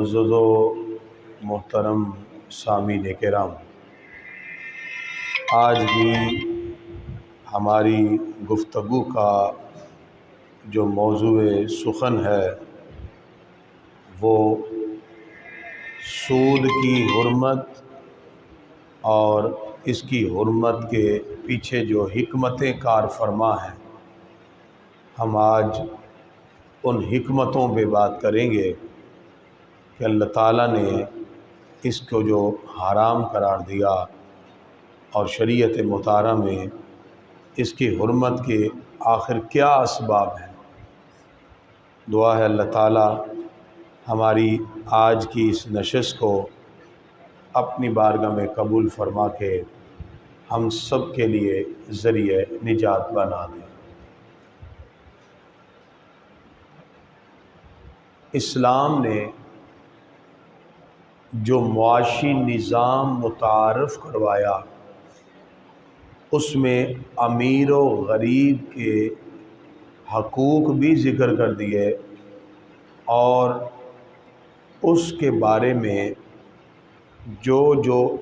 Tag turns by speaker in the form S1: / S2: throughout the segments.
S1: معزز و محترم سامعین کرام، آج بھی ہماری گفتگو کا جو موضوع سخن ہے وہ سود کی حرمت اور اس کی حرمت کے پیچھے جو حکمتیں کار فرما ہیں، ہم آج ان حکمتوں پہ بات کریں گے کہ اللہ تعالیٰ نے اس کو جو حرام قرار دیا اور شریعت مطہرہ میں اس کی حرمت کے آخر کیا اسباب ہیں۔ دعا ہے اللہ تعالیٰ ہماری آج کی اس نشست کو اپنی بارگاہ میں قبول فرما کے ہم سب کے لیے ذریعہ نجات بنا دے۔ اسلام نے جو معاشی نظام متعارف کروایا اس میں امیر و غریب کے حقوق بھی ذکر کر دیے اور اس کے بارے میں جو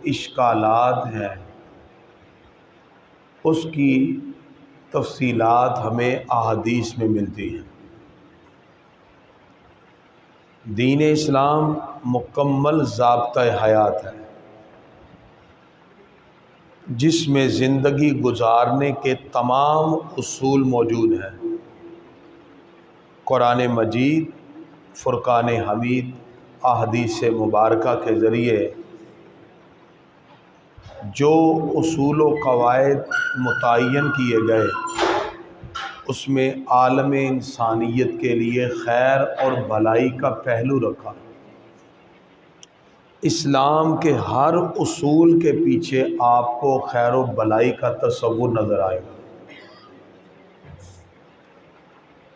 S1: اشکالات ہیں اس کی تفصیلات ہمیں احادیث میں ملتی ہیں۔ دین اسلام مکمل ضابطہ حیات ہے جس میں زندگی گزارنے کے تمام اصول موجود ہیں۔ قرآن مجید، فرقان حمید، احادیث مبارکہ کے ذریعے جو اصول و قواعد متعین کیے گئے اس میں عالم انسانیت کے لیے خیر اور بھلائی کا پہلو رکھا۔ اسلام کے ہر اصول کے پیچھے آپ کو خیر و بھلائی کا تصور نظر آئے گا۔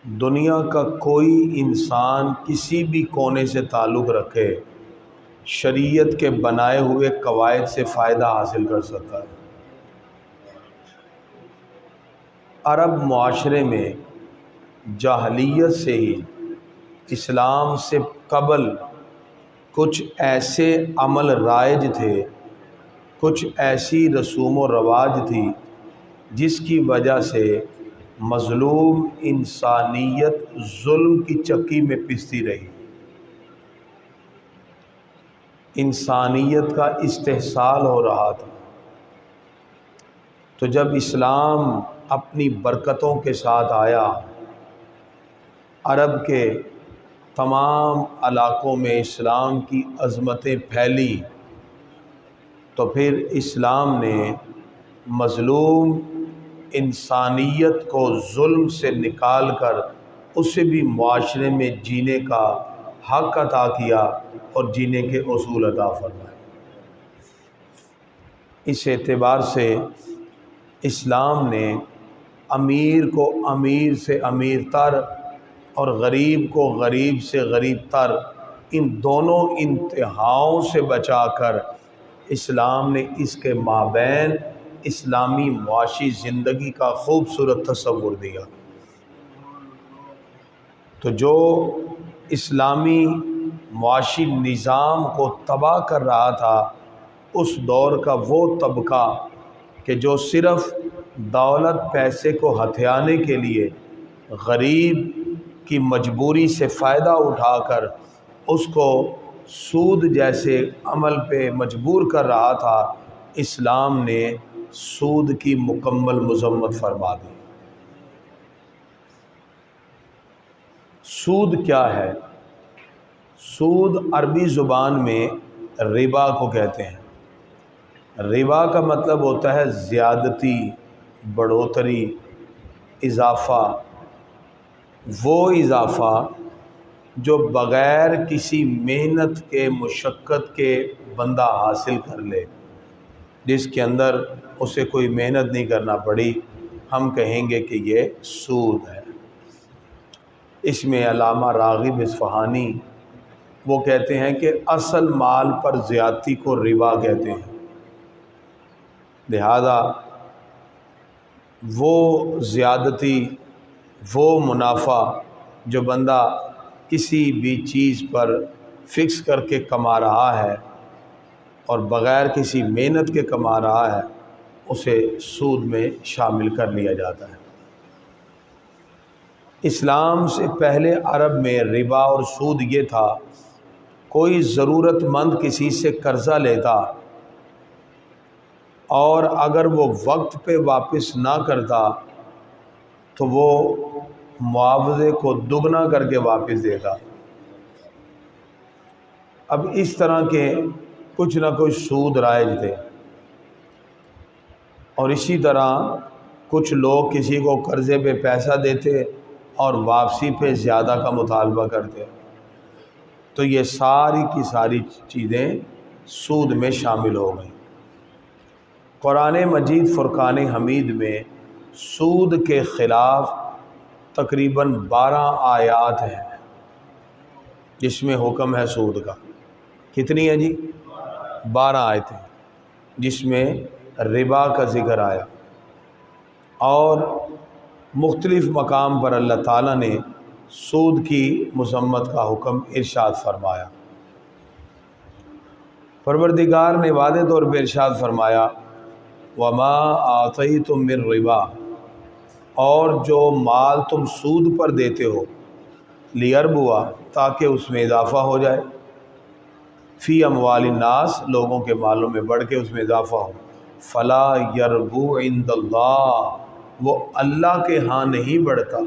S1: دنیا کا کوئی انسان کسی بھی کونے سے تعلق رکھے شریعت کے بنائے ہوئے قواعد سے فائدہ حاصل کر سکتا ہے۔ عرب معاشرے میں جاہلیت سے ہی اسلام سے قبل کچھ ایسے عمل رائج تھے، کچھ ایسی رسوم و رواج تھی جس کی وجہ سے مظلوم انسانیت ظلم کی چکی میں پستی رہی۔ انسانیت کا استحصال ہو رہا تھا۔ تو جب اسلام اپنی برکتوں کے ساتھ آیا، عرب کے تمام علاقوں میں اسلام کی عظمتیں پھیلی، تو پھر اسلام نے مظلوم انسانیت کو ظلم سے نکال کر اسے بھی معاشرے میں جینے کا حق عطا کیا اور جینے کے اصول عطا فرمائے۔ اس اعتبار سے اسلام نے امیر کو امیر سے امیر تر اور غریب کو غریب سے غریب تر، ان دونوں انتہاؤں سے بچا کر اسلام نے اس کے مابین اسلامی معاشی زندگی کا خوبصورت تصور دیا۔ تو جو اسلامی معاشی نظام کو تباہ کر رہا تھا اس دور کا وہ طبقہ کہ جو صرف دولت پیسے کو ہتھیانے کے لیے غریب کی مجبوری سے فائدہ اٹھا کر اس کو سود جیسے عمل پہ مجبور کر رہا تھا، اسلام نے سود کی مکمل مذمت فرما دی۔ سود کیا ہے؟ سود عربی زبان میں ربا کو کہتے ہیں۔ ربا کا مطلب ہوتا ہے زیادتی، بڑھوتری، اضافہ۔ وہ اضافہ جو بغیر کسی محنت کے، مشقت کے بندہ حاصل کر لے، جس کے اندر اسے کوئی محنت نہیں کرنا پڑی، ہم کہیں گے کہ یہ سود ہے۔ اس میں علامہ راغب اصفہانی وہ کہتے ہیں کہ اصل مال پر زیادتی کو ربا کہتے ہیں۔ لہذا وہ زیادتی، وہ منافع جو بندہ کسی بھی چیز پر فکس کر کے کما رہا ہے اور بغیر کسی محنت کے کما رہا ہے اسے سود میں شامل کر لیا جاتا ہے۔ اسلام سے پہلے عرب میں ربا اور سود یہ تھا، کوئی ضرورت مند کسی سے قرضہ لیتا اور اگر وہ وقت پہ واپس نہ کرتا تو وہ معاوضے کو دگنا کر کے واپس دیتا۔ اب اس طرح کے کچھ نہ کچھ سود رائج تھے، اور اسی طرح کچھ لوگ کسی کو قرضے پہ پیسہ دیتے اور واپسی پہ زیادہ کا مطالبہ کرتے، تو یہ ساری کی ساری چیزیں سود میں شامل ہو گئیں۔ قرآن مجید فرقان حمید میں سود کے خلاف تقریباً 12 آیات ہیں جس میں حکم ہے سود کا۔ کتنی ہے جی؟ 12 آیتیں جس میں ربا کا ذکر آیا، اور مختلف مقام پر اللہ تعالیٰ نے سود کی مذمت کا حکم ارشاد فرمایا۔ پروردگار نے واضح طور پہ ارشاد فرمایا وَمَا آتَيْتُم مِّن رِبا، اور جو مال تم سود پر دیتے ہو، لیربوا، تاکہ اس میں اضافہ ہو جائے، فی اموال الناس، لوگوں کے مالوں میں بڑھ کے اس میں اضافہ ہو، فلا یربو عند اللہ، وہ اللہ کے ہاں نہیں بڑھتا،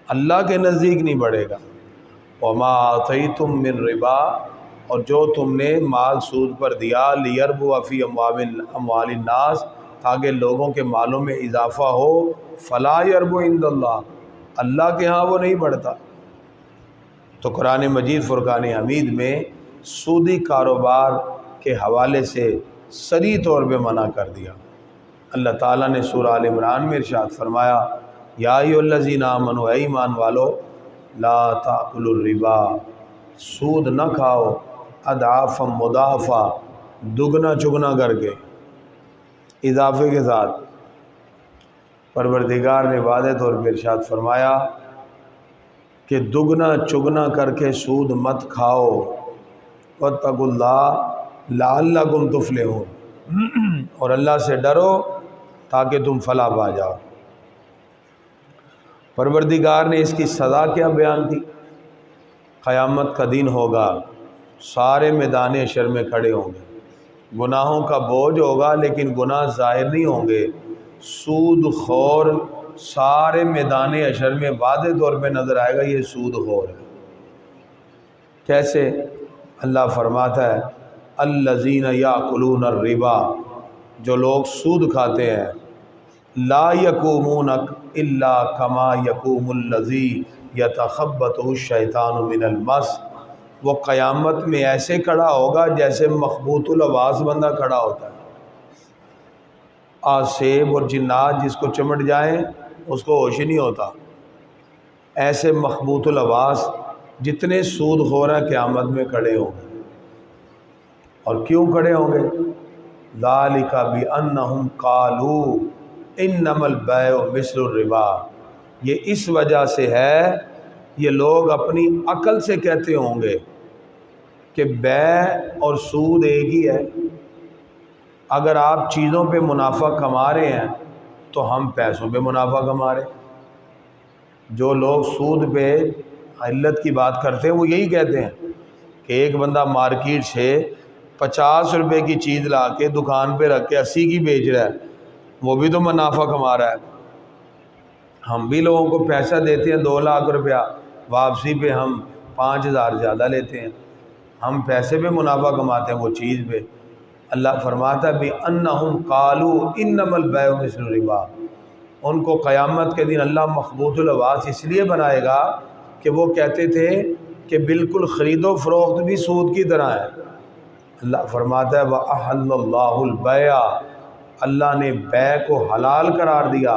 S1: اللہ کے نزدیک نہیں بڑھے گا۔ وما آتیتم من ربا، اور جو تم نے مال سود پر دیا، لیربو فی اموال الناس، تاکہ لوگوں کے مالوں میں اضافہ ہو، فلا یربو عند اللہ، اللہ کے ہاں وہ نہیں بڑھتا۔ تو قرآن مجید فرقان حمید میں سودی کاروبار کے حوالے سے صریح طور پہ منع کر دیا۔ اللہ تعالیٰ نے سورہ آل عمران میں ارشاد فرمایا یا ایھا الذین آمنوا، اے ایمان والو، لا تأکلوا الربا، سود نہ کھاؤ، اضعافا مضاعفا، دگنا چگنا کر کے، اضافے کے ساتھ۔ پروردگار نے واضح طور پہ ارشاد فرمایا کہ دگنا چگنا کر کے سود مت کھاؤ، واتقوا اللہ لعلکم تفلحون، اور اللہ سے ڈرو تاکہ تم فلاح پا جاؤ۔ پروردگار نے اس کی سزا کیا بیان کی؟ قیامت کا دن ہوگا، سارے میدان حشر میں کھڑے ہوں گے، گناہوں کا بوجھ ہوگا لیکن گناہ ظاہر نہیں ہوں گے، سود خور سارے میدان حشر میں واضح طور پہ نظر آئے گا، یہ سود خور ہے۔ کیسے؟ اللہ فرماتا ہے الذین یاکلون الربا، جو لوگ سود کھاتے ہیں، لا یقومون الا کما یقوم الذی یتخبطہ الشیطان من المس، وہ قیامت میں ایسے کھڑا ہوگا جیسے مخبوط الحواس بندہ کھڑا ہوتا ہے۔ آسیب اور جنات جس کو چمٹ جائیں اس کو ہوش ہی نہیں ہوتا، ایسے مخبوط الحواس جتنے سود خور ہیں قیامت میں کھڑے ہوں گے۔ اور کیوں کھڑے ہوں گے؟ ذالک بانہم قالوا انما البیع مثل الربا، یہ اس وجہ سے ہے، یہ لوگ اپنی عقل سے کہتے ہوں گے کہ بیع اور سود ایک ہی ہے، اگر آپ چیزوں پہ منافع کما رہے ہیں تو ہم پیسوں پہ منافع کما رہے ہیں۔ جو لوگ سود پہ علت کی بات کرتے ہیں وہ یہی کہتے ہیں کہ ایک بندہ مارکیٹ سے 50 روپے کی چیز لا کے دکان پہ رکھ کے 80 کی بیچ رہا ہے، وہ بھی تو منافع کما رہا ہے۔ ہم بھی لوگوں کو پیسہ دیتے ہیں 2 لاکھ روپیہ، واپسی پہ ہم 5000 زیادہ لیتے ہیں، ہم پیسے پہ منافع کماتے ہیں، وہ چیز پہ۔ اللہ فرماتا ہے بِأَنَّهُمْ قَالُوا إِنَّمَا الْبَيْعُ مِثْلُ الرِّبَا، ان کو قیامت کے دن اللہ مخبوط الحواس اس لیے بنائے گا کہ وہ کہتے تھے کہ بالکل خرید و فروخت بھی سود کی طرح ہے۔ اللہ فرماتا ہے وَأَحَلَّ اللَّهُ الْبَيْعَ، اللہ نے بیع کو حلال قرار دیا،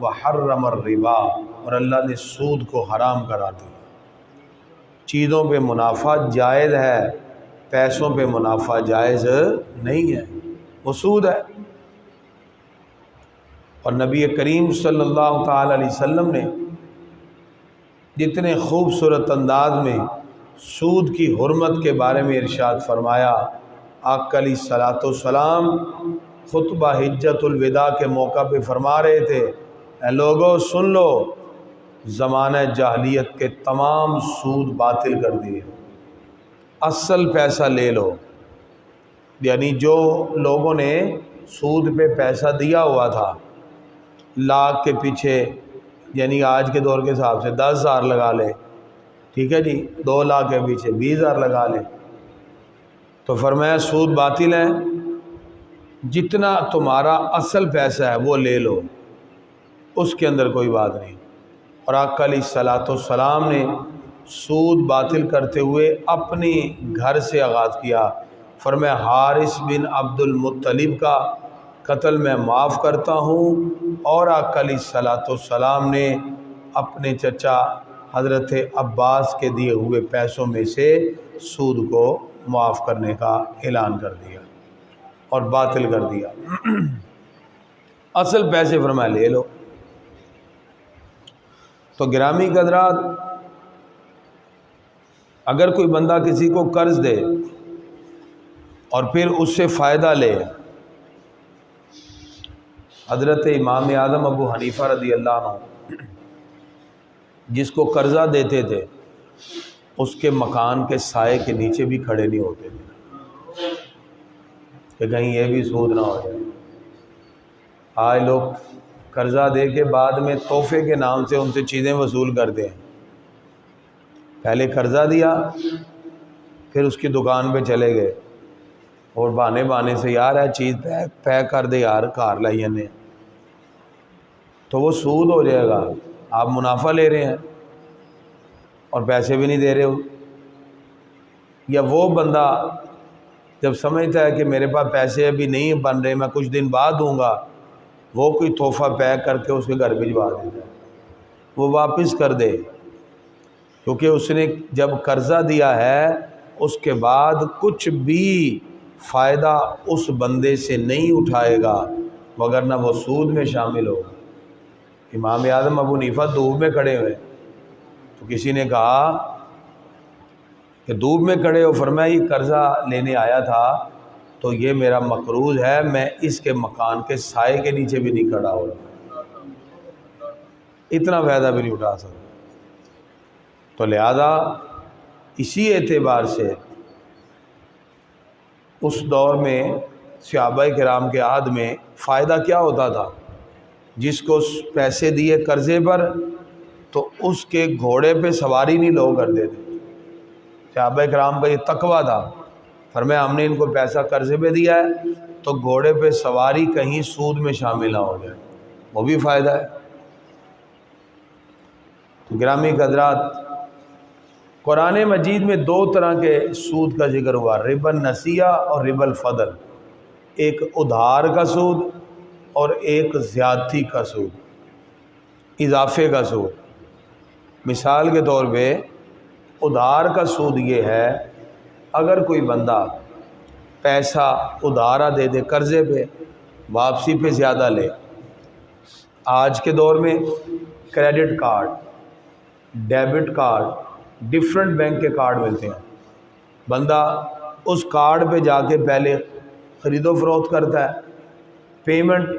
S1: وَحَرَّمَ الرِّبَا، اور اللہ نے سود کو حرام قرار دیا۔ چیزوں پہ منافع جائز ہے، پیسوں پہ منافع جائز نہیں ہے، وہ سود ہے۔ اور نبی کریم صلی اللہ تعالی علیہ وسلم نے جتنے خوبصورت انداز میں سود کی حرمت کے بارے میں ارشاد فرمایا۔ آقا علیہ الصلوۃ والسلام خطبہ حجۃ الوداع کے موقع پہ فرما رہے تھے، اے لوگو سن لو، زمانہ جاہلیت کے تمام سود باطل کر دیے، اصل پیسہ لے لو۔ یعنی جو لوگوں نے سود پہ پیسہ دیا ہوا تھا، لاکھ کے پیچھے، یعنی آج کے دور کے حساب سے 10,000 لگا لے، ٹھیک ہے جی، 2 لاکھ کے پیچھے 20,000 لگا لے، تو فرمایا سود باطل ہے، جتنا تمہارا اصل پیسہ ہے وہ لے لو، اس کے اندر کوئی بات نہیں۔ اور آقا علیہ الصلوۃ والسلام نے سود باطل کرتے ہوئے اپنی گھر سے آغاز کیا، فرمایا حارث بن عبد المطلب کا قتل میں معاف کرتا ہوں، اور آقا علیہ الصلوۃ والسلام نے اپنے چچا حضرت عباس کے دیے ہوئے پیسوں میں سے سود کو معاف کرنے کا اعلان کر دیا اور باطل کر دیا۔ اصل پیسے فرمایا لے لو۔ تو گرامی قدرات، اگر کوئی بندہ کسی کو قرض دے اور پھر اس سے فائدہ لے، حضرت امام اعظم ابو حنیفہ رضی اللہ عنہ جس کو قرضہ دیتے تھے، اس کے مکان کے سائے کے نیچے بھی کھڑے نہیں ہوتے تھے کہ کہیں یہ بھی سود نہ ہو جائے۔ آج لوگ قرضہ دے کے بعد میں تحفے کے نام سے ان سے چیزیں وصول کرتے ہیں۔ پہلے قرضہ دیا، پھر اس کی دکان پہ چلے گئے اور بہانے سے یار ہے چیز پیک کر دے یار، کار لائی نے، تو وہ سود ہو جائے گا۔ آپ منافع لے رہے ہیں اور پیسے بھی نہیں دے رہے ہو۔ یا وہ بندہ جب سمجھتا ہے کہ میرے پاس پیسے ابھی نہیں بن رہے، میں کچھ دن بعد دوں گا، وہ کوئی تحفہ پیک کر کے اس کے گھر بھجوا دیتا ہے، وہ واپس کر دے، کیونکہ اس نے جب قرضہ دیا ہے اس کے بعد کچھ بھی فائدہ اس بندے سے نہیں اٹھائے گا، وگرنہ وہ سود میں شامل ہوگا۔ امام اعظم ابو حنیفہ دھوپ میں کھڑے ہوئے، تو کسی نے کہا کہ دھوپ میں کھڑے ہو، فرمایا یہ قرضہ لینے آیا تھا تو یہ میرا مقروض ہے، میں اس کے مکان کے سائے کے نیچے بھی نہیں کھڑا ہو رہا، اتنا فائدہ بھی نہیں اٹھا سکتا۔ تو لہذا اسی اعتبار سے اس دور میں صحابہ کرام کے عہد میں فائدہ کیا ہوتا تھا؟ جس کو پیسے دیے قرضے پر تو اس کے گھوڑے پہ سواری نہیں لوگ کرتے تھے۔ صحابہ کرام کا یہ تقویٰ تھا، فرمایا ہم نے ان کو پیسہ قرضے پہ دیا ہے تو گھوڑے پہ سواری کہیں سود میں شامل نہ ہو جائے، وہ بھی فائدہ ہے۔ تو گرامی قدرات، قرآن مجید میں 2 طرح کے سود کا ذکر ہوا، ربا النسیہ اور ربا الفضل، ایک ادھار کا سود اور ایک زیادتی کا سود، اضافے کا سود۔ مثال کے طور پہ ادھار کا سود یہ ہے، اگر کوئی بندہ پیسہ ادھارا دے دے قرضے پہ، واپسی پہ زیادہ لے۔ آج کے دور میں credit card, debit card, different bank کے کارڈ ملتے ہیں، بندہ اس کارڈ پہ جا کے پہلے خرید و فروخت کرتا ہے، پیمنٹ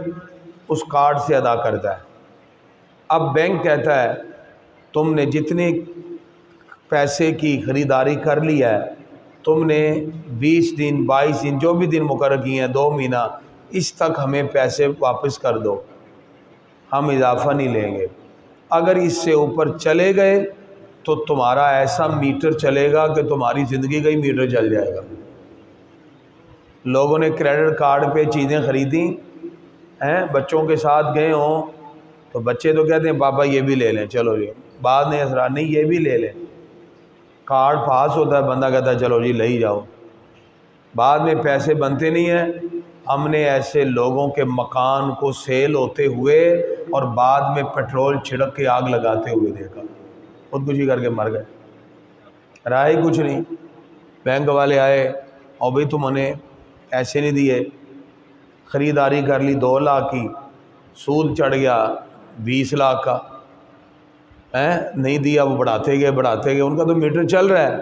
S1: اس کارڈ سے ادا کرتا ہے۔ اب بینک کہتا ہے تم نے جتنے پیسے کی خریداری کر لی ہے، تم نے 20 دن 22 دن جو بھی دن مقرر کیے ہیں، 2 مہینہ، اس تک ہمیں پیسے واپس کر دو، ہم اضافہ نہیں لیں گے۔ اگر اس سے اوپر چلے گئے تو تمہارا ایسا میٹر چلے گا کہ تمہاری زندگی کا ہی میٹر چل جائے گا۔ لوگوں نے کریڈٹ کارڈ پہ چیزیں خریدیں ہیں، بچوں کے ساتھ گئے ہوں تو بچے تو کہتے ہیں پاپا یہ بھی لے لیں، چلو جی، بعد میں اثرات نہیں، یہ بھی لے لیں، کارڈ پاس ہوتا ہے، بندہ کہتا ہے چلو جی لے ہی جاؤ، بعد میں پیسے بنتے نہیں ہیں۔ ہم نے ایسے لوگوں کے مکان کو سیل ہوتے ہوئے اور بعد میں پیٹرول چھڑک کے آگ لگاتے ہوئے دیکھا، خودکشی کر کے مر گئے، رائے کچھ نہیں۔ بینک والے آئے اور بھائی تم نے ایسے نہیں دیے، خریداری کر لی 2 لاکھ کی، سود چڑھ گیا 20 لاکھ کا، نہیں دیا، وہ بڑھاتے گئے، ان کا تو میٹر چل رہا ہے،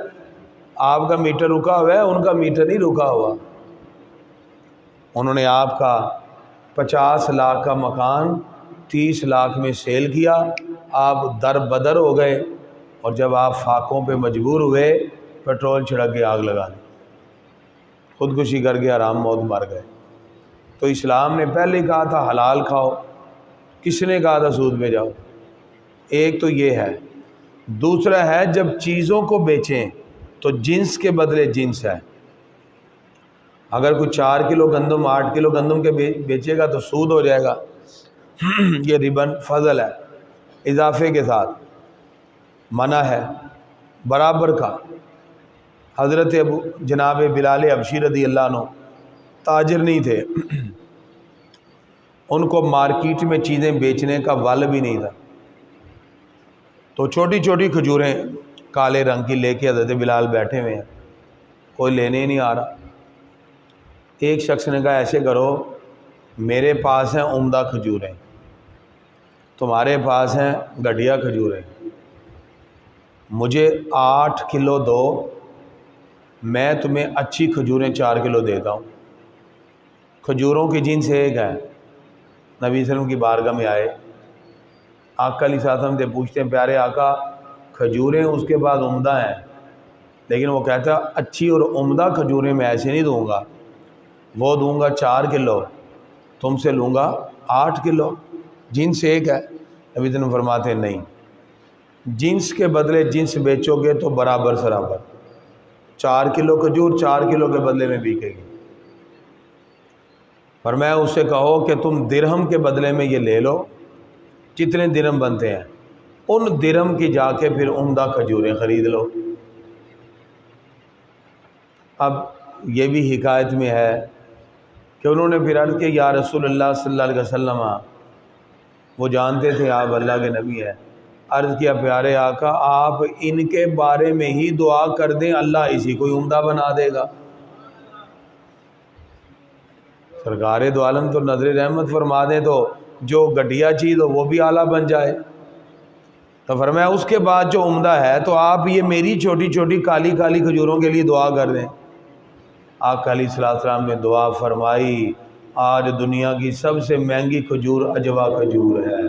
S1: آپ کا میٹر رکا ہوا ہے، ان کا میٹر نہیں رکا ہوا۔ انہوں نے آپ کا 50 لاکھ کا مکان 30 لاکھ میں سیل کیا، آپ در بدر ہو گئے، اور جب آپ فاقوں پہ مجبور ہوئے پیٹرول چھڑک کے آگ لگا دی، خودکشی کر کے آرام موت مر گئے۔ تو اسلام نے پہلے کہا تھا حلال کھاؤ، کس نے کہا تھا سود میں جاؤ؟ ایک تو یہ ہے۔ دوسرا ہے جب چیزوں کو بیچیں تو جنس کے بدلے جنس ہے۔ اگر کوئی 4 کلو گندم 8 کلو گندم کے بیچے گا تو سود ہو جائے گا، یہ ربن فضل ہے، اضافے کے ساتھ منع ہے برابر کا۔ حضرت جناب بلال حبشی رضی اللہ عنہ تاجر نہیں تھے، ان کو مارکیٹ میں چیزیں بیچنے کا ول بھی نہیں تھا، تو چھوٹی چھوٹی کھجوریں کالے رنگ کی لے کے حضرت بلال بیٹھے ہوئے ہیں، کوئی لینے ہی نہیں آ رہا۔ ایک شخص نے کہا ایسے کرو، میرے پاس ہیں عمدہ کھجوریں، تمہارے پاس ہیں گھٹیا کھجوریں، مجھے 8 کلو دو، میں تمہیں اچھی کھجوریں 4 کلو دیتا ہوں۔ کھجوروں کی جنس ایک ہے۔ نبی صلی اللہ علیہ وسلم کی بارگاہ میں آئے، آقا علیہ السلام سے پوچھتے ہیں پیارے آقا کھجوریں اس کے بعد عمدہ ہیں، لیکن وہ کہتا ہے اچھی اور عمدہ کھجوریں میں ایسے نہیں دوں گا، وہ دوں گا 4 کلو، تم سے لوں گا 8 کلو، جنس ایک ہے۔ نبی صلی اللہ علیہ وسلم فرماتے ہیں نہیں، جنس کے بدلے جنس بیچو گے تو برابر سرابر، 4 کلو کھجور 4 کلو کے بدلے میں بکے گی۔ فرمایا اس سے کہو کہ تم درہم کے بدلے میں یہ لے لو، جتنے درہم بنتے ہیں ان درہم کی جا کے پھر عمدہ کھجوریں خرید لو۔ اب یہ بھی حکایت میں ہے کہ انہوں نے پھر عرض کہ یا رسول اللہ صلی اللہ علیہ وسلم، وہ جانتے تھے آپ اللہ کے نبی ہیں، عرض کیا پیارے آقا آپ ان کے بارے میں ہی دعا کر دیں، اللہ اسی کو عمدہ بنا دے گا۔ سرکار دو عالم تو نظر رحمت فرما دیں تو جو گھٹیا چیز ہو وہ بھی اعلیٰ بن جائے۔ تو فرمایا اس کے بعد جو عمدہ ہے تو آپ یہ میری چھوٹی چھوٹی کالی کالی کھجوروں کے لیے دعا کر دیں۔ آقا علیہ السلام نے دعا فرمائی، آج دنیا کی سب سے مہنگی کھجور اجوا کھجور ہے،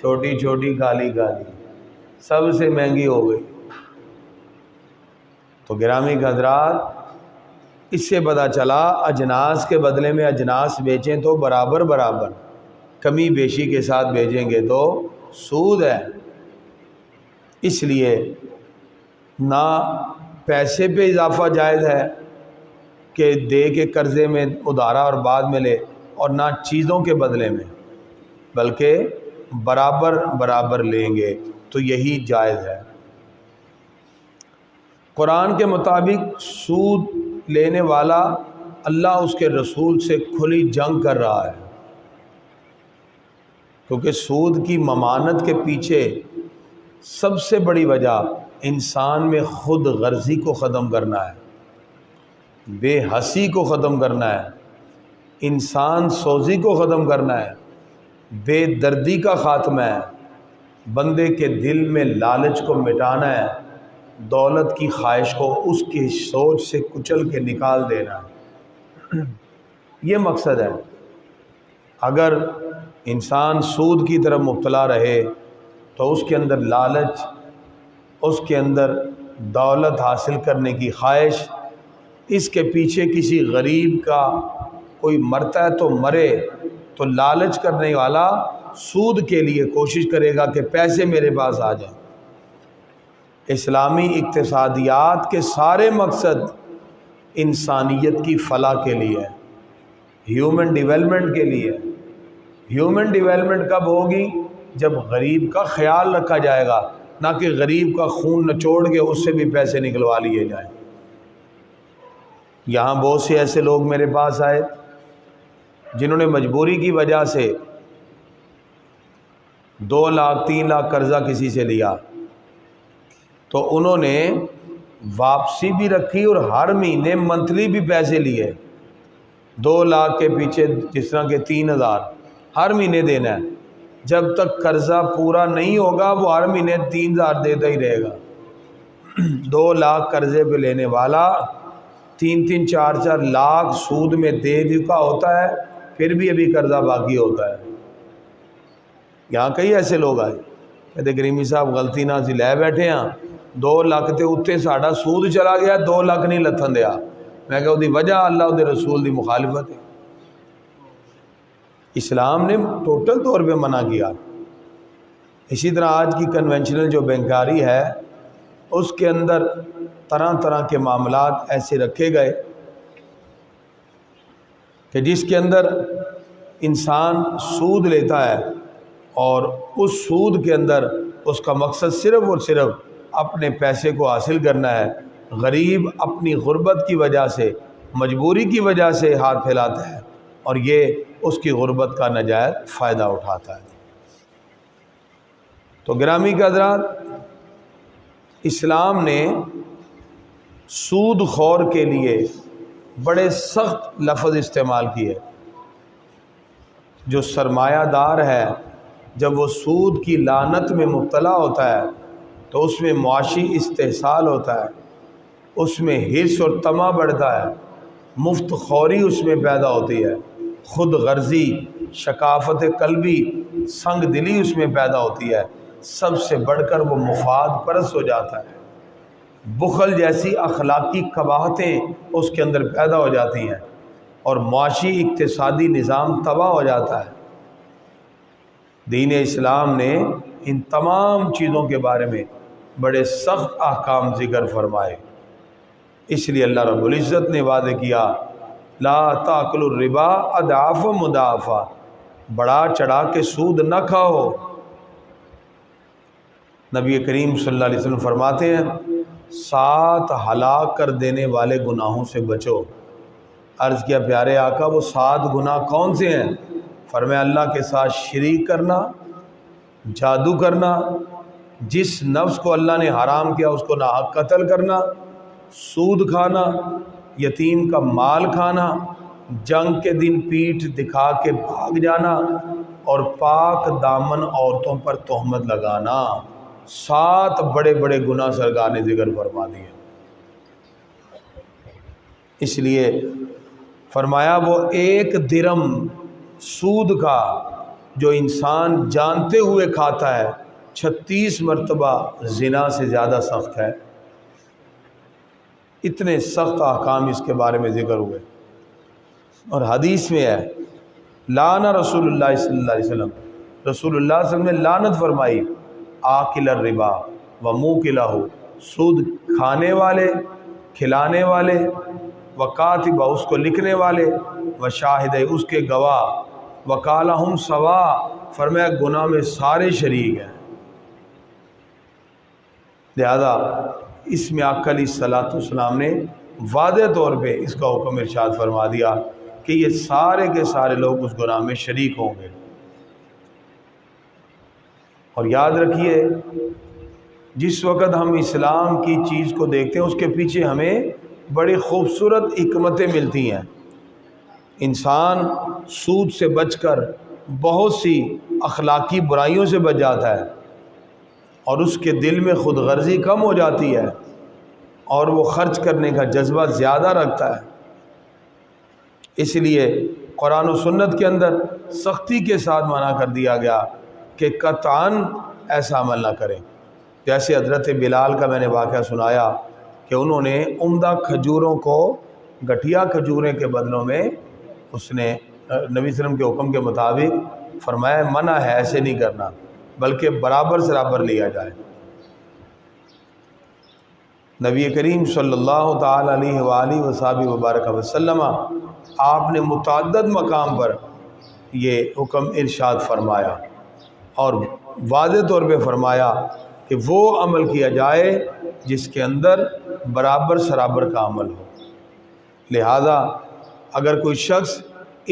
S1: چھوٹی چھوٹی کالی کالی، سب سے مہنگی ہو گئی۔ تو گرامی کے حضرات، اس سے پتہ چلا اجناس کے بدلے میں اجناس بیچیں تو برابر برابر، کمی بیشی کے ساتھ بیچیں گے تو سود ہے۔ اس لیے نہ پیسے پہ اضافہ جائز ہے کہ دے کے قرضے میں ادھارا اور بعد میں لے، اور نہ چیزوں کے بدلے میں، بلکہ برابر برابر لیں گے تو یہی جائز ہے۔ قرآن کے مطابق سود لینے والا اللہ اس کے رسول سے کھلی جنگ کر رہا ہے، کیونکہ سود کی ممانعت کے پیچھے سب سے بڑی وجہ انسان میں خود غرضی کو ختم کرنا ہے، بے حسی کو ختم کرنا ہے، انسان سوزی کو ختم کرنا ہے، بے دردی کا خاتمہ ہے، بندے کے دل میں لالچ کو مٹانا ہے، دولت کی خواہش کو اس کی سوچ سے کچل کے نکال دینا ہے، یہ مقصد ہے۔ اگر انسان سود کی طرف مبتلا رہے تو اس کے اندر لالچ، اس کے اندر دولت حاصل کرنے کی خواہش، اس کے پیچھے کسی غریب کا کوئی مرتا ہے تو مرے، تو لالچ کرنے والا سود کے لیے کوشش کرے گا کہ پیسے میرے پاس آ جائیں۔ اسلامی اقتصادیات کے سارے مقصد انسانیت کی فلاح کے لیے، ہیومن ڈیولپمنٹ کے لیے۔ ہیومن ڈیولپمنٹ کب ہوگی؟ جب غریب کا خیال رکھا جائے گا، نہ کہ غریب کا خون نچوڑ کے اس سے بھی پیسے نکلوا لیے جائیں۔ یہاں بہت سے ایسے لوگ میرے پاس آئے جنہوں نے مجبوری کی وجہ سے 2 لاکھ 3 لاکھ قرضہ کسی سے لیا، تو انہوں نے واپسی بھی رکھی اور ہر مہینے منتھلی بھی پیسے لیے، 2 لاکھ کے پیچھے جس طرح کے 3,000 ہر مہینے دینا ہے۔ جب تک قرضہ پورا نہیں ہوگا وہ ہر مہینے 3,000 دیتا ہی رہے گا۔ 2 لاکھ قرضے پہ لینے والا 3-3 4-4 لاکھ سود میں دے چکا ہوتا ہے، پھر بھی ابھی قرضہ باقی ہوتا ہے۔ یہاں کئی ایسے لوگ آئے کہتے کریمی صاحب غلطی نہ سی لے بیٹھے ہیں 2 لاکھ تے اتنے ساڑا سود چلا گیا 2 لاکھ نہیں لتھن دیا۔ میں کہا دی وجہ اللہ دے رسول دی مخالفت ہے۔ اسلام نے ٹوٹل طور پہ منع کیا۔ اسی طرح آج کی کنونشنل جو بینکاری ہے اس کے اندر طرح طرح کے معاملات ایسے رکھے گئے کہ جس کے اندر انسان سود لیتا ہے اور اس سود کے اندر اس کا مقصد صرف اور صرف اپنے پیسے کو حاصل کرنا ہے۔ غریب اپنی غربت کی وجہ سے، مجبوری کی وجہ سے ہاتھ پھیلاتا ہے اور یہ اس کی غربت کا ناجائز فائدہ اٹھاتا ہے۔ تو گرامی کے حضرات، اسلام نے سود خور کے لیے بڑے سخت لفظ استعمال کیے۔ جو سرمایہ دار ہے جب وہ سود کی لعنت میں مبتلا ہوتا ہے تو اس میں معاشی استحصال ہوتا ہے، اس میں حرص اور طمع بڑھتا ہے، مفت خوری اس میں پیدا ہوتی ہے، خود غرضی، شکافت قلبی، سنگ دلی اس میں پیدا ہوتی ہے، سب سے بڑھ کر وہ مفاد پرست ہو جاتا ہے، بخل جیسی اخلاقی قباحتیں اس کے اندر پیدا ہو جاتی ہیں اور معاشی اقتصادی نظام تباہ ہو جاتا ہے۔ دین اسلام نے ان تمام چیزوں کے بارے میں بڑے سخت احکام ذکر فرمائے۔ اس لیے اللہ رب العزت نے وعدہ کیا لا تاکلوا الربا اضعافا مضاعفا، بڑا چڑھا کے سود نہ کھاؤ۔ نبی کریم صلی اللہ علیہ وسلم فرماتے ہیں 7 ہلاک کر دینے والے گناہوں سے بچو۔ عرض کیا پیارے آقا وہ 7 گناہ کون سے ہیں؟ فرمایا اللہ کے ساتھ شریک کرنا، جادو کرنا، جس نفس کو اللہ نے حرام کیا اس کو ناحق قتل کرنا، سود کھانا، یتیم کا مال کھانا، جنگ کے دن پیٹھ دکھا کے بھاگ جانا اور پاک دامن عورتوں پر تہمت لگانا۔ 7 بڑے بڑے گناہ سرکار نے ذکر فرما دیے۔ اس لیے فرمایا وہ 1 درم سود کا جو انسان جانتے ہوئے کھاتا ہے 36 مرتبہ زنا سے زیادہ سخت ہے۔ اتنے سخت احکام اس کے بارے میں ذکر ہوئے اور حدیث میں ہے لعن رسول اللہ صلی اللہ علیہ وسلم، رسول اللہ صلی اللہ علیہ وسلم نے لعنت فرمائی آکل الربا و موکلہ، سود کھانے والے، کھلانے والے، وکاتبہ اس کو لکھنے والے، وشاہد اس کے گواہ، وکالہم سوا فرمایا گناہ میں سارے شریک ہیں۔ لہذا اس میں آقا علیہ الصلوۃ والسلام نے واضح طور پہ اس کا حکم ارشاد فرما دیا کہ یہ سارے کے سارے لوگ اس گناہ میں شریک ہوں گے۔ اور یاد رکھیے جس وقت ہم اسلام کی چیز کو دیکھتے ہیں اس کے پیچھے ہمیں بڑی خوبصورت حکمتیں ملتی ہیں۔ انسان سود سے بچ کر بہت سی اخلاقی برائیوں سے بچ جاتا ہے اور اس کے دل میں خود غرضی کم ہو جاتی ہے اور وہ خرچ کرنے کا جذبہ زیادہ رکھتا ہے۔ اس لیے قرآن و سنت کے اندر سختی کے ساتھ منع کر دیا گیا کہ قطعاً ایسا عمل نہ کریں۔ جیسے حضرت بلال کا میں نے واقعہ سنایا کہ انہوں نے عمدہ کھجوروں کو گٹھیا کھجوریں کے بدلوں میں اس نے نبی صلی اللہ علیہ وسلم کے حکم کے مطابق فرمایا منع ہے ایسے نہیں کرنا بلکہ برابر سرابر لیا جائے۔ نبی کریم صلی اللہ تعالی علیہ وآلہ وصحبہ وبارک وسلم آپ نے متعدد مقام پر یہ حکم ارشاد فرمایا اور واضح طور پہ فرمایا کہ وہ عمل کیا جائے جس کے اندر برابر سرابر کا عمل ہو۔ لہذا اگر کوئی شخص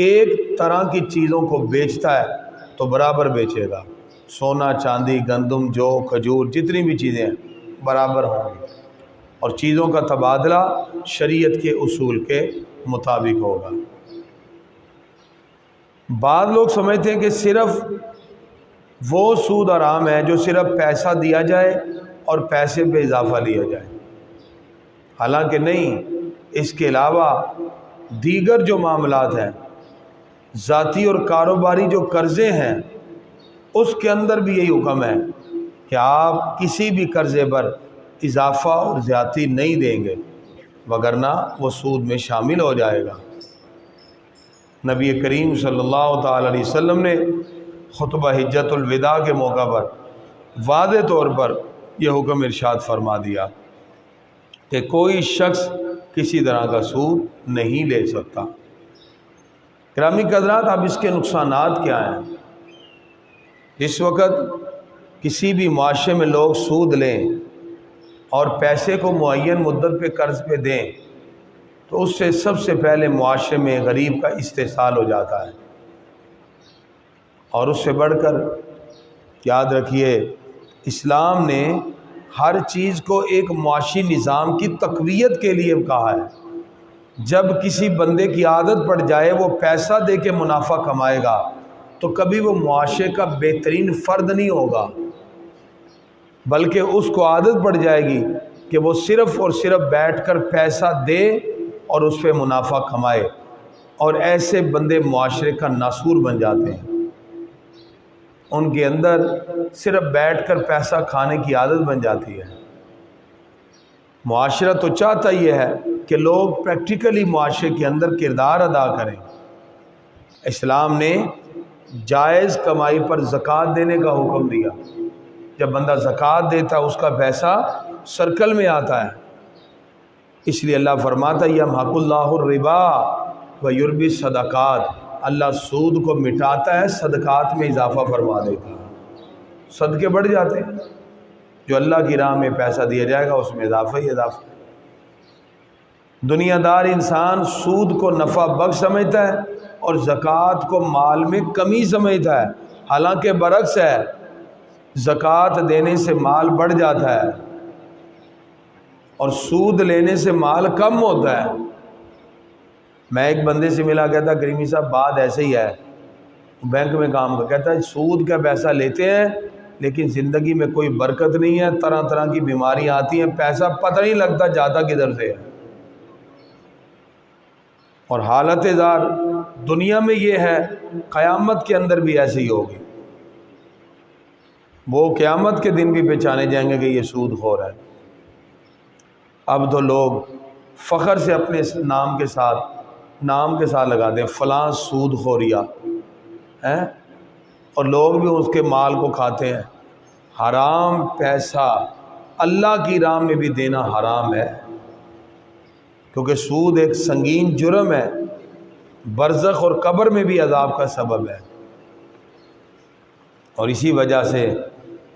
S1: ایک طرح کی چیزوں کو بیچتا ہے تو برابر بیچے گا، سونا، چاندی، گندم، جو، کھجور، جتنی بھی چیزیں ہیں برابر ہوں گی اور چیزوں کا تبادلہ شریعت کے اصول کے مطابق ہوگا۔ بعض لوگ سمجھتے ہیں کہ صرف وہ سود حرام ہے جو صرف پیسہ دیا جائے اور پیسے پہ اضافہ لیا جائے۔ حالانکہ نہیں، اس کے علاوہ دیگر جو معاملات ہیں، ذاتی اور کاروباری جو قرضے ہیں، اس کے اندر بھی یہی حکم ہے کہ آپ کسی بھی قرضے پر اضافہ اور زیادتی نہیں دیں گے، وگرنہ وہ سود میں شامل ہو جائے گا۔ نبی کریم صلی اللہ تعالی علیہ وسلم نے خطبہ حجۃ الوداع کے موقع پر واضح طور پر یہ حکم ارشاد فرما دیا کہ کوئی شخص کسی طرح کا سود نہیں لے سکتا۔ گرامی حضرات، اب اس کے نقصانات کیا ہیں؟ جس وقت کسی بھی معاشرے میں لوگ سود لیں اور پیسے کو معین مدت پہ قرض پہ دیں تو اس سے سب سے پہلے معاشرے میں غریب کا استحصال ہو جاتا ہے، اور اس سے بڑھ کر یاد رکھیے اسلام نے ہر چیز کو ایک معاشی نظام کی تقویت کے لیے کہا ہے۔ جب کسی بندے کی عادت پڑ جائے وہ پیسہ دے کے منافع کمائے گا تو کبھی وہ معاشرے کا بہترین فرد نہیں ہوگا، بلکہ اس کو عادت پڑ جائے گی کہ وہ صرف اور صرف بیٹھ کر پیسہ دے اور اس پہ منافع کمائے، اور ایسے بندے معاشرے کا ناسور بن جاتے ہیں۔ ان کے اندر صرف بیٹھ کر پیسہ کھانے کی عادت بن جاتی ہے۔ معاشرہ تو چاہتا یہ ہے کہ لوگ پریکٹیکلی معاشرے کے اندر کردار ادا کریں۔ اسلام نے جائز کمائی پر زکوٰۃ دینے کا حکم دیا۔ جب بندہ زکوٰۃ دیتا ہے اس کا پیسہ سرکل میں آتا ہے، اس لیے اللہ فرماتا ہے یمحق اللہ الربا ویربی الصدقات، اللہ سود کو مٹاتا ہے، صدقات میں اضافہ فرما دیتا ہے، صدقے بڑھ جاتے ہیں۔ جو اللہ کی راہ میں پیسہ دیا جائے گا اس میں اضافہ ہی اضافہ۔ دنیا دار انسان سود کو نفع بخش سمجھتا ہے اور زکوٰۃ کو مال میں کمی سمجھتا ہے، حالانکہ برعکس ہے، زکوٰۃ دینے سے مال بڑھ جاتا ہے اور سود لینے سے مال کم ہوتا ہے۔ میں ایک بندے سے ملا، کہتا کریمی صاحب بات ایسے ہی ہے، بینک میں کام کا، کہتا ہے سود کا پیسہ لیتے ہیں لیکن زندگی میں کوئی برکت نہیں ہے، طرح طرح کی بیماریاں آتی ہیں، پیسہ پتہ نہیں لگتا جاتا کدھر سے ہے۔ اور حالت زار دنیا میں یہ ہے، قیامت کے اندر بھی ایسے ہی ہوگی۔ وہ قیامت کے دن بھی پہچانے جائیں گے کہ یہ سود خور ہے۔ اب تو لوگ فخر سے اپنے نام کے ساتھ لگاتے ہیں فلاں سود خوریا ہے، اور لوگ بھی اس کے مال کو کھاتے ہیں۔ حرام پیسہ اللہ کی راہ میں بھی دینا حرام ہے، کیونکہ سود ایک سنگین جرم ہے، برزخ اور قبر میں بھی عذاب کا سبب ہے، اور اسی وجہ سے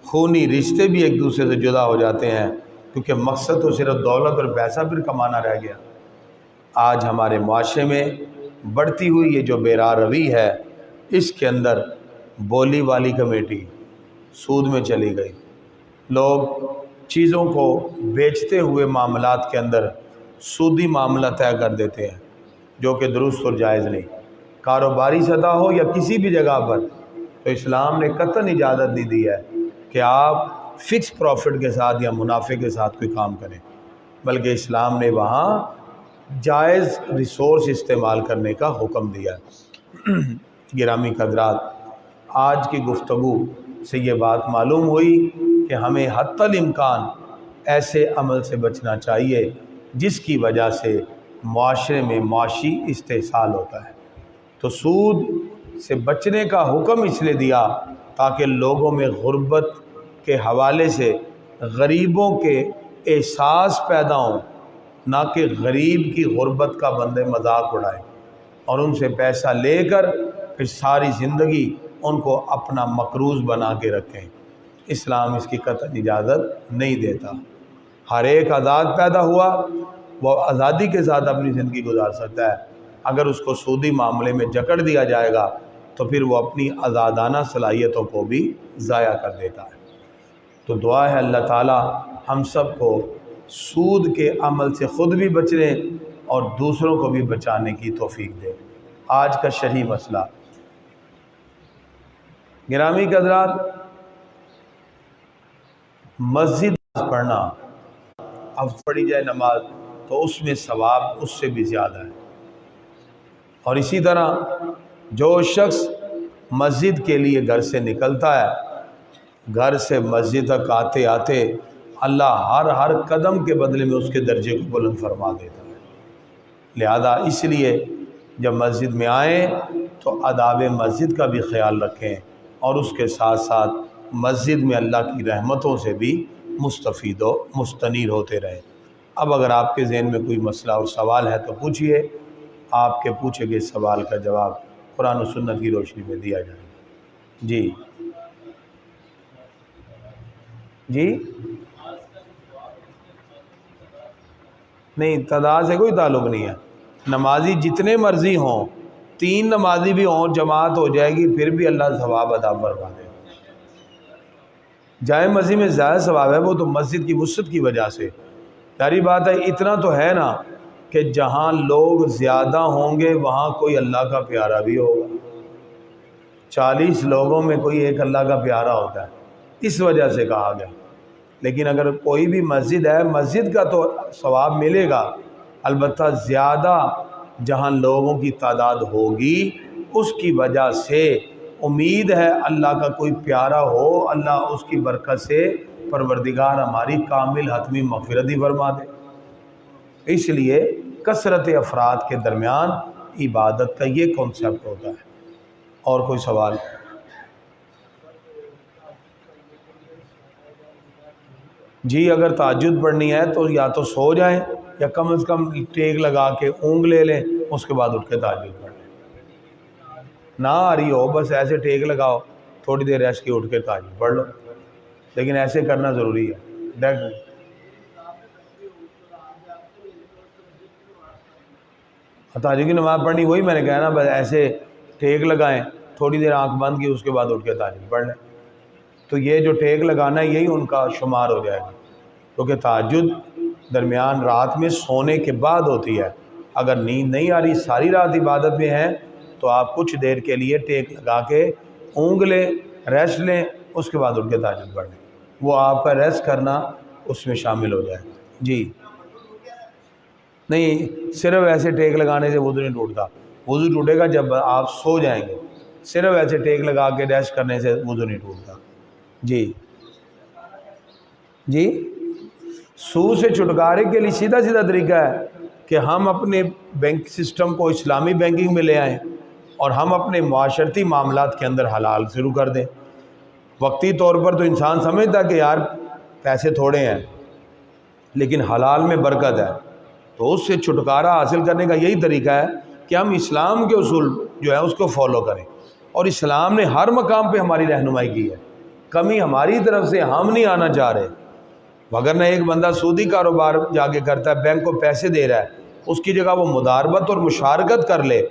S1: خونی رشتے بھی ایک دوسرے سے جدا ہو جاتے ہیں، کیونکہ مقصد تو صرف دولت اور پیسہ پھر کمانا رہ گیا۔ آج ہمارے معاشرے میں بڑھتی ہوئی یہ جو بے راہ روی ہے، اس کے اندر بولی والی کمیٹی سود میں چلی گئی۔ لوگ چیزوں کو بیچتے ہوئے معاملات کے اندر سودی معاملہ طے کر دیتے ہیں، جو کہ درست اور جائز نہیں۔ کاروباری سطح ہو یا کسی بھی جگہ پر، تو اسلام نے قطعاً اجازت نہیں دی ہے کہ آپ فکس پروفٹ کے ساتھ یا منافع کے ساتھ کوئی کام کریں، بلکہ اسلام نے وہاں جائز ریسورس استعمال کرنے کا حکم دیا ہے۔ گرامی حضرات، آج کی گفتگو سے یہ بات معلوم ہوئی کہ ہمیں حتی الامکان ایسے عمل سے بچنا چاہیے جس کی وجہ سے معاشرے میں معاشی استحصال ہوتا ہے۔ تو سود سے بچنے کا حکم اس لیے دیا تاکہ لوگوں میں غربت کے حوالے سے غریبوں کے احساس پیدا ہوں، نہ کہ غریب کی غربت کا بندے مذاق اڑائیں اور ان سے پیسہ لے کر پھر ساری زندگی ان کو اپنا مقروض بنا کے رکھیں۔ اسلام اس کی قطعی اجازت نہیں دیتا۔ ہر ایک آزاد پیدا ہوا وہ آزادی کے ساتھ اپنی زندگی گزار سکتا ہے، اگر اس کو سودی معاملے میں جکڑ دیا جائے گا تو پھر وہ اپنی آزادانہ صلاحیتوں کو بھی ضائع کر دیتا ہے۔ تو دعا ہے اللہ تعالی ہم سب کو سود کے عمل سے خود بھی بچنے اور دوسروں کو بھی بچانے کی توفیق دے۔ آج کا شرعی مسئلہ، گرامی حضرات، مسجد پڑھنا، اب پڑھی جائے نماز تو اس میں ثواب اس سے بھی زیادہ ہے۔ اور اسی طرح جو شخص مسجد کے لیے گھر سے نکلتا ہے، گھر سے مسجد تک آتے آتے اللہ ہر قدم کے بدلے میں اس کے درجے کو بلند فرما دیتا ہے۔ لہذا اس لیے جب مسجد میں آئیں تو آداب مسجد کا بھی خیال رکھیں، اور اس کے ساتھ ساتھ مسجد میں اللہ کی رحمتوں سے بھی مستفید و مستنیر ہوتے رہیں۔ اب اگر آپ کے ذہن میں کوئی مسئلہ اور سوال ہے تو پوچھئے، آپ کے پوچھے گئے سوال کا جواب قرآن و سنت کی روشنی میں دیا جائے گا۔ جی جی نہیں، تعداد سے کوئی تعلق نہیں ہے۔ نمازی جتنے مرضی ہوں، 3 نمازی بھی ہوں، جماعت ہو جائے گی، پھر بھی اللہ ثواب عطا فرما دے گا۔ جائے مسجد میں زیادہ ثواب ہے، وہ تو مسجد کی وسعت کی وجہ سے، ساری بات ہے۔ اتنا تو ہے نا کہ جہاں لوگ زیادہ ہوں گے وہاں کوئی اللہ کا پیارا بھی ہوگا۔ 40 لوگوں میں کوئی ایک اللہ کا پیارا ہوتا ہے، اس وجہ سے کہا گیا۔ لیکن اگر کوئی بھی مسجد ہے، مسجد کا تو ثواب ملے گا، البتہ زیادہ جہاں لوگوں کی تعداد ہوگی اس کی وجہ سے امید ہے اللہ کا کوئی پیارا ہو، اللہ اس کی برکت سے پروردگار ہماری کامل حتمی مغفرت ہی فرما دے۔ اس لیے کثرت افراد کے درمیان عبادت کا یہ کنسیپٹ ہوتا ہے۔ اور کوئی سوال؟ جی اگر تہجد پڑھنی ہے تو یا تو سو جائیں یا کم از کم ٹیک لگا کے اونگ لے لیں، اس کے بعد اٹھ کے تہجد پڑھ لیں۔ نہ آ رہی ہو بس ایسے ٹیک لگاؤ، تھوڑی دیر ایسے اٹھ کے تہجد پڑھ لو، لیکن ایسے کرنا ضروری ہے۔ تہجد کی نماز پڑھنی وہی میں نے کہا نا، بس ایسے ٹیک لگائیں، تھوڑی دیر آنکھ بند کی، اس کے بعد اٹھ کے تہجد پڑھ لیں۔ تو یہ جو ٹیک لگانا ہے یہی ان کا شمار ہو جائے گا، کیونکہ تہجد درمیان رات میں سونے کے بعد ہوتی ہے۔ اگر نیند نہیں آ رہی، ساری رات عبادت میں ہیں، تو آپ کچھ دیر کے لیے ٹیک لگا کے اونگ لیں، ریسٹ لیں، اس کے بعد اٹھ کے تہجد پڑھ لیں۔ وہ آپ کا ریسٹ کرنا اس میں شامل ہو جائے۔ جی نہیں، صرف ایسے ٹیک لگانے سے وضو نہیں ٹوٹتا، وضو ٹوٹے گا جب آپ سو جائیں گے، صرف ایسے ٹیک لگا کے ریسٹ کرنے سے وضو نہیں ٹوٹتا۔ جی جی سود سے چھٹکارے کے لیے سیدھا طریقہ ہے کہ ہم اپنے بینک سسٹم کو اسلامی بینکنگ میں لے آئیں، اور ہم اپنے معاشرتی معاملات کے اندر حلال شروع کر دیں۔ وقتی طور پر تو انسان سمجھتا کہ یار پیسے تھوڑے ہیں، لیکن حلال میں برکت ہے، تو اس سے چھٹکارا حاصل کرنے کا یہی طریقہ ہے کہ ہم اسلام کے اصول جو ہے اس کو فالو کریں، اور اسلام نے ہر مقام پہ ہماری رہنمائی کی ہے، کمی ہماری طرف سے ہم نہیں آنا چاہ رہے۔ وگرنہ ایک بندہ سودی کاروبار جا کے کرتا ہے، بینک کو پیسے دے رہا ہے، اس کی جگہ وہ مداربت اور مشارکت کر لے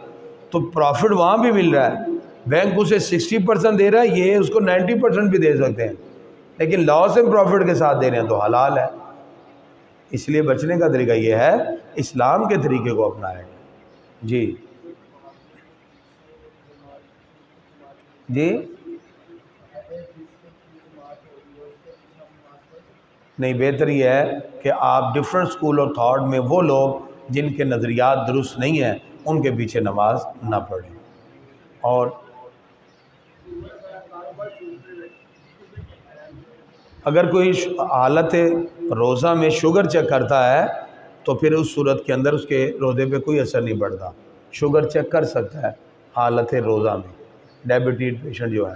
S1: تو پروفٹ وہاں بھی مل رہا ہے، بینک اسے 60% دے رہا ہے، یہ اس کو 90% بھی دے سکتے ہیں، لیکن لاس اینڈ پروفٹ کے ساتھ دے رہے ہیں تو حلال ہے۔ اس لیے بچنے کا طریقہ یہ ہے اسلام کے طریقے کو اپنائیں۔ جی جی نہیں، بہتر یہ ہے کہ آپ ڈفرینٹ اسکول اور تھاٹ میں وہ لوگ جن کے نظریات درست نہیں ہیں ان کے پیچھے نماز نہ پڑھیں۔ اور اگر کوئی حالت روزہ میں شوگر چیک کرتا ہے تو پھر اس صورت کے اندر اس کے روزے پہ کوئی اثر نہیں پڑتا، شوگر چیک کر سکتا ہے حالت روزہ میں، ڈائبٹیز پیشنٹ جو ہے۔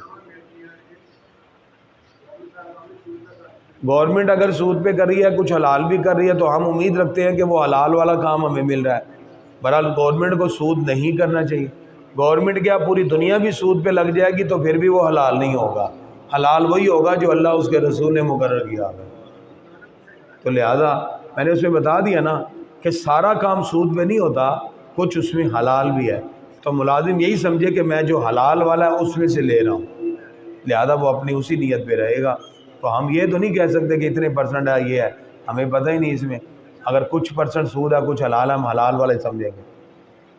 S1: گورنمنٹ اگر سود پہ کر رہی ہے، کچھ حلال بھی کر رہی ہے، تو ہم امید رکھتے ہیں کہ وہ حلال والا کام ہمیں مل رہا ہے۔ بہرحال گورنمنٹ کو سود نہیں کرنا چاہیے، گورنمنٹ کیا پوری دنیا بھی سود پہ لگ جائے گی تو پھر بھی وہ حلال نہیں ہوگا، حلال وہی ہوگا جو اللہ اس کے رسول نے مقرر کیا ہے۔ تو لہذا میں نے اس میں بتا دیا نا کہ سارا کام سود پہ نہیں ہوتا، کچھ اس میں حلال بھی ہے، تو ملازم یہی سمجھے کہ میں جو حلال والا ہے اس میں سے لے رہا ہوں، لہذا وہ اپنی اسی نیت پہ رہے گا۔ تو ہم یہ تو نہیں کہہ سکتے کہ اتنے پرسنٹ ہے، یہ ہے، ہمیں پتہ ہی نہیں اس میں، اگر کچھ پرسنٹ سود ہے کچھ حلال ہے، ہم حلال والے سمجھیں گے۔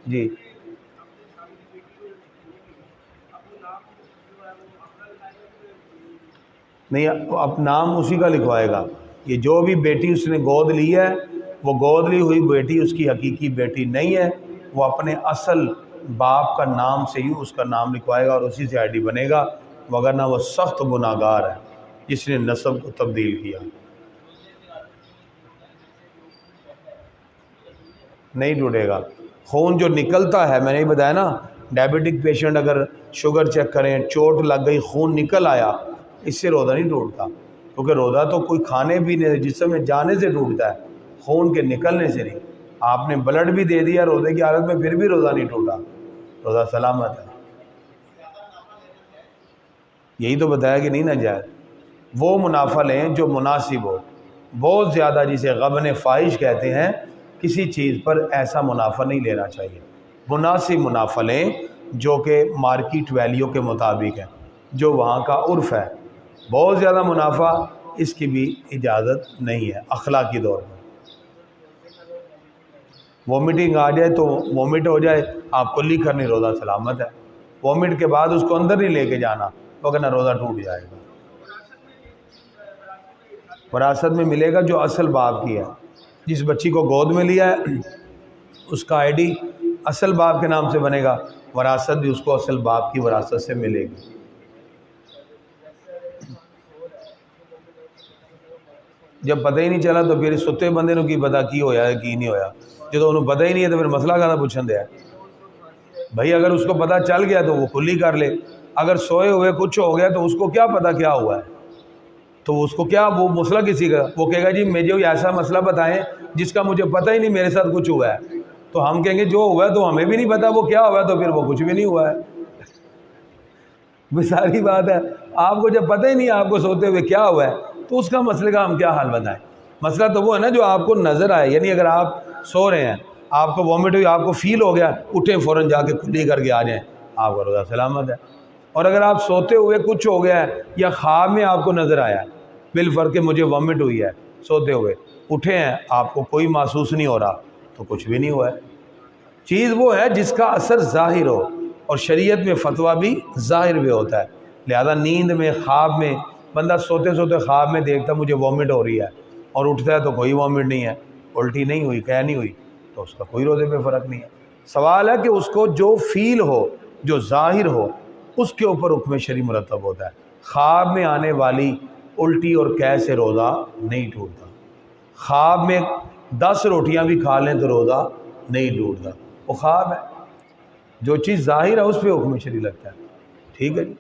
S1: جی نہیں، اب نام اسی کا لکھوائے گا، یہ جو بھی بیٹی اس نے گود لی ہے وہ گود لی ہوئی بیٹی اس کی حقیقی بیٹی نہیں ہے، وہ اپنے اصل باپ کا نام سے ہی اس کا نام لکھوائے گا اور اسی سے آئی ڈی بنے گا، وگرنہ وہ سخت گناہگار ہے جس نے نسب کو تبدیل کیا۔ نہیں ٹوٹے گا۔ خون جو نکلتا ہے، میں نے بتایا نا، ڈائبٹک پیشنٹ اگر شوگر چیک کریں، چوٹ لگ گئی، خون نکل آیا، اس سے روزہ نہیں ٹوٹتا، کیونکہ روزہ تو کوئی کھانے پینے جسم میں جانے سے ٹوٹتا ہے، خون کے نکلنے سے نہیں۔ آپ نے بلڈ بھی دے دیا روزے کی حالت میں، پھر بھی روزہ نہیں ٹوٹا، روزہ سلامت ہے۔ یہی تو بتایا کہ نہیں ناجائز۔ وہ منافع لیں جو مناسب ہو، بہت زیادہ جسے غبن فاحش کہتے ہیں، کسی چیز پر ایسا منافع نہیں لینا چاہیے۔ مناسب منافع لیں جو کہ مارکیٹ ویلیو کے مطابق ہے، جو وہاں کا عرف ہے۔ بہت زیادہ منافع، اس کی بھی اجازت نہیں ہے اخلاقی طور پر۔ وومٹنگ آ جائے تو وومٹ ہو جائے، آپ کلی کرنی، روزہ سلامت ہے۔ وومٹ کے بعد اس کو اندر نہیں لے کے جانا، وگرنہ روزہ ٹوٹ جائے گا۔ وراثت میں ملے گا جو اصل باپ کی ہے۔ جس بچی کو گود میں لیا ہے اس کا آئی ڈی اصل باپ کے نام سے بنے گا، وراثت بھی اس کو اصل باپ کی وراثت سے ملے گی۔ جب پتہ ہی نہیں چلا تو پھر ستے بندے نو کی پتا کی ہویا ہے کی نہیں ہویا، جو انہوں پتہ ہی نہیں ہے تو پھر مسئلہ کہاں پوچھن دیا بھائی۔ اگر اس کو پتہ چل گیا تو وہ کلی کر لے، اگر سوئے ہوئے کچھ ہو گیا تو اس کو کیا پتہ کیا ہوا ہے، تو اس کو کیا وہ مسئلہ کسی کا، وہ کہے گا جی مجھے ایسا مسئلہ بتائیں جس کا مجھے پتہ ہی نہیں میرے ساتھ کچھ ہوا ہے، تو ہم کہیں گے جو ہوا ہے تو ہمیں بھی نہیں پتہ وہ کیا ہوا ہے، تو پھر وہ کچھ بھی نہیں ہوا ہے۔ ساری بات ہے، آپ کو جب پتہ ہی نہیں آپ کو سوتے ہوئے کیا ہوا ہے تو اس کا مسئلے کا ہم کیا حال بتائیں۔ مسئلہ تو وہ ہے نا جو آپ کو نظر آئے، یعنی اگر آپ سو رہے ہیں، آپ کو وومٹ ہوئی، آپ کو فیل ہو گیا، اٹھیں فوراً جا کے کلی کر کے آ جائیں، آپ کا روزہ سلامت ہے۔ اور اگر آپ سوتے ہوئے کچھ ہو گیا ہے یا خواب میں آپ کو نظر آیا بالفرق کہ مجھے وومٹ ہوئی ہے، سوتے ہوئے اٹھے ہیں، آپ کو کوئی محسوس نہیں ہو رہا، تو کچھ بھی نہیں ہوا ہے۔ چیز وہ ہے جس کا اثر ظاہر ہو، اور شریعت میں فتویٰ بھی ظاہر بھی ہوتا ہے۔ لہذا نیند میں، خواب میں، بندہ سوتے سوتے خواب میں دیکھتا مجھے وومٹ ہو رہی ہے اور اٹھتا ہے تو کوئی وومٹ نہیں ہے، الٹی نہیں ہوئی، کیا نہیں ہوئی، تو اس کا کوئی روزے پہ فرق نہیں ہے۔ سوال ہے کہ اس کو جو فیل ہو، جو ظاہر ہو، اس کے اوپر حکم شرعی مرتب ہوتا ہے۔ خواب میں آنے والی الٹی اور قے سے روزہ نہیں ٹوٹتا۔ خواب میں 10 روٹیاں بھی کھا لیں تو روزہ نہیں ٹوٹتا، وہ خواب ہے۔ جو چیز ظاہر ہے اس پہ حکم شرعی لگتا ہے۔ ٹھیک ہے جی،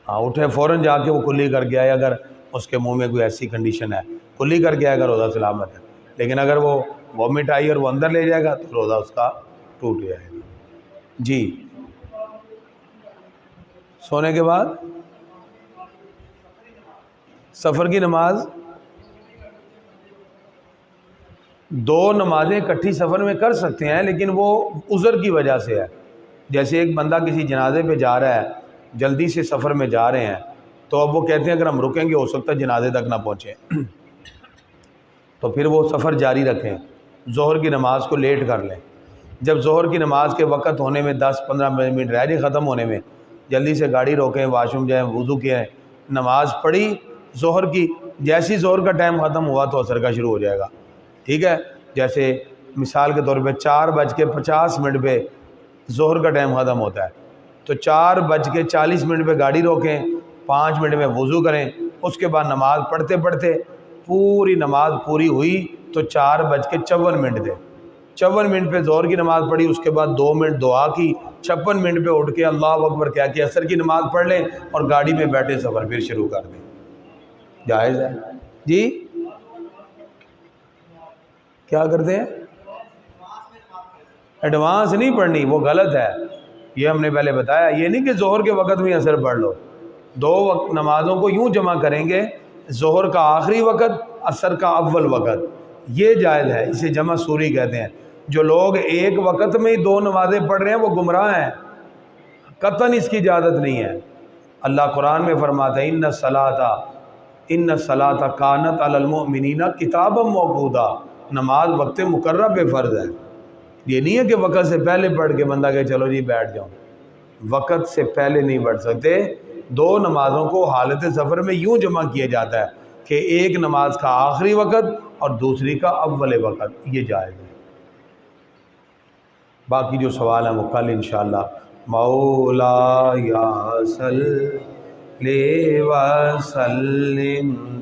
S1: ہاں اٹھے فوراً جا کے وہ کلی کر کے آئے، اگر اس کے منہ میں کوئی ایسی کنڈیشن ہے کلی کر کے آئے گا، روزہ سلامت ہے۔ لیکن اگر وہ وومٹ آئی اور وہ اندر لے جائے گا تو روزہ اس کا ٹوٹ جائے گا۔ جی، سونے کے بعد سفر کی نماز، 2 نمازیں اکٹھی سفر میں کر سکتے ہیں، لیکن وہ عذر کی وجہ سے ہے۔ جیسے ایک بندہ کسی جنازے پہ جا رہا ہے، جلدی سے سفر میں جا رہے ہیں، تو اب وہ کہتے ہیں اگر ہم رکیں گے ہو سکتا ہے جنازے تک نہ پہنچیں، تو پھر وہ سفر جاری رکھیں، ظہر کی نماز کو لیٹ کر لیں۔ جب ظہر کی نماز کے وقت ہونے میں 10-15 منٹ رہ جائے ختم ہونے میں، جلدی سے گاڑی روکیں، واش روم جائیں، وضو کیں، نماز پڑھی ظہر کی، جیسی ظہر کا ٹائم ختم ہوا تو عصر کا شروع ہو جائے گا۔ ٹھیک ہے، جیسے مثال کے طور پہ 4:50 پہ ظہر کا ٹائم ختم ہوتا ہے، تو 4:40 پہ گاڑی روکیں، 5 منٹ میں وضو کریں، اس کے بعد نماز پڑھتے پڑھتے پوری نماز پوری ہوئی تو 4:54 تھے، 54 منٹ پہ ظہر کی نماز پڑھی، اس کے بعد 2 منٹ دعا کی، 56 منٹ پہ اٹھ کے اللہ اکبر کہہ کے عصر کی نماز پڑھ لیں اور گاڑی میں بیٹھے سفر پھر شروع کر دیں۔ جائز ہے جی؟ کیا کرتے ہیں؟ ایڈوانس نہیں پڑھنی، وہ غلط ہے، یہ ہم نے پہلے بتایا۔ یہ نہیں کہ ظہر کے وقت میں عصر پڑھ لو، 2 نمازوں کو یوں جمع کریں گے، ظہر کا آخری وقت، عصر کا اول وقت، یہ جائز ہے، اسے جمع سوری کہتے ہیں۔ جو لوگ ایک وقت میں ہی 2 نمازیں پڑھ رہے ہیں وہ گمراہ ہیں، قطعاً اس کی اجازت نہیں ہے۔ اللہ قرآن میں فرماتا ہے ان الصلاۃ کانت علی المؤمنین کتابا موقوتا، نماز وقت مقررہ پہ فرض ہے۔ یہ نہیں ہے کہ وقت سے پہلے پڑھ کے بندہ کہ چلو جی بیٹھ جاؤں، وقت سے پہلے نہیں پڑھ سکتے۔ 2 نمازوں کو حالت سفر میں یوں جمع کیا جاتا ہے کہ ایک نماز کا آخری وقت اور دوسری کا اول وقت، یہ جائز ہے۔ باقی جو سوال ہیں وہ کل انشاءاللہ۔ مولا یا صلی وسلم